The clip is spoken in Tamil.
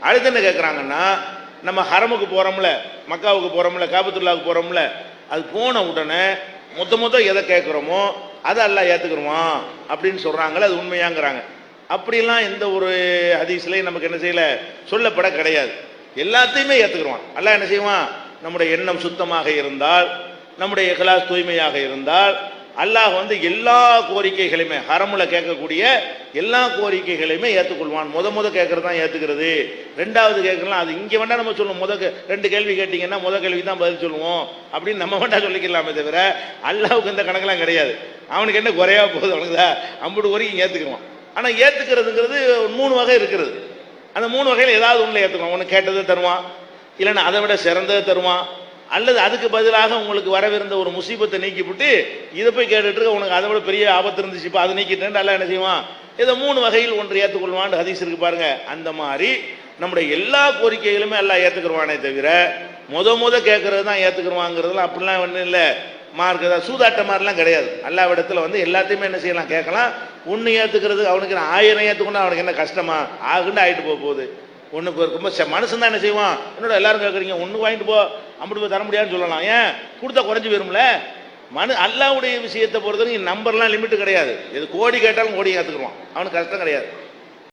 அடுத்து என்ன கேட்குறாங்கன்னா, நம்ம ஹரமுக்கு போகிறோம்ல, மக்காவுக்கு போகிறோம்ல, காபத்துல்லாவுக்கு போகிறோம்ல, அது போன உடனே மொத்த எதை கேட்குறோமோ அதை அல்லாஹ் ஏற்றுக்குருவான் அப்படின்னு சொல்கிறாங்களே, அது உண்மையாங்கிறாங்க. அப்படிலாம் எந்த ஒரு ஹதீஸ்லையும் நமக்கு என்ன செய்யலை, சொல்லப்பட கிடையாது. எல்லாத்தையுமே ஏற்றுக்குருவான் அல்லாஹ். என்ன செய்வான், நம்முடைய எண்ணம் சுத்தமாக இருந்தால், நம்முடைய இக்லாஸ் தூய்மையாக இருந்தால், அல்லாஹ் வந்து எல்லா கோரிக்கைகளையுமே, ஹரமுல கேட்கக்கூடிய எல்லா கோரிக்கைகளையுமே ஏற்றுக்கொள்வான். முத கேட்கறது தான் ஏற்றுக்கிறது, ரெண்டாவது கேட்கலாம் அது இங்கே வேண்டாம் நம்ம சொல்லுவோம். ரெண்டு கேள்வி கேட்டீங்கன்னா கேள்வி தான் பதில் சொல்லுவோம் அப்படின்னு நம்ம வேண்டாம் சொல்லிக்கலாமே தவிர, அல்லாஹ்வுக்கு இந்த கணக்கெல்லாம் கிடையாது. அவனுக்கு என்ன குறையா போகுது, அவனுக்கு தான் அம்புட்டு வரைக்கும் ஏற்றுக்குருவான். ஆனால் ஏற்றுக்கிறதுங்கிறது 3 வகை இருக்கிறது. அந்த 3 வகையில் ஏதாவது ஒன்றில் ஏற்றுக்குவான். ஒன்று கேட்டதை தருவான், இல்லைன்னா அதை விட சிறந்ததை தருவான், அல்லது அதுக்கு பதிலாக உங்களுக்கு வரவிருந்த ஒரு முசீபத்தை நீக்கிவிட்டு இதை போய் கேட்டுட்டு இருக்க, உனக்கு அதை விட பெரிய ஆபத்து இருந்துச்சு, இப்போ அதை நீக்கிட்டேன் அல்ல என்ன செய்வான். இதை 3 வகையில் ஒன்று ஏற்றுக்கொள்வான் ஹதீஸ் இருக்கு பாருங்க. அந்த மாதிரி நம்முடைய எல்லா கோரிக்கைகளுமே எல்லாம் ஏற்றுக்குருவானே தவிர முத கேட்கறது தான் ஏற்றுக்குருவாங்கிறதுலாம் அப்படிலாம் ஒன்றும் இல்லை. மார்க்கு தான் சூதாட்ட மாதிரிலாம் கிடையாது. அல்லாஹ்விடத்தில் வந்து எல்லாத்தையுமே என்ன செய்யலாம், கேட்கலாம். ஒன்று ஏற்றுக்கிறது அவனுக்கு 1000 ஏற்றுக்கொண்டா அவனுக்கு என்ன கஷ்டமா ஆகுன்னு ஆகிட்டு போகுது. ஒன்று ரொம்ப மனுஷன் தான் என்ன செய்வான், என்னோட எல்லாரும் கேட்குறீங்க ஒன்று வாங்கிட்டு போ, அம்புட்டு போய் தர முடியாதுன்னு சொல்லலாம். ஏன் கொடுத்தா குறைஞ்சி போயிரும்ல. அல்லாஹ்வுடைய விஷயத்தை பொறுத்தவரைக்கும் நம்பர்லாம் லிமிட்டு கிடையாது. இது கோடி கேட்டாலும் கோடி ஏற்றுக்குருவான், அவனுக்கு கஷ்டம் கிடையாது.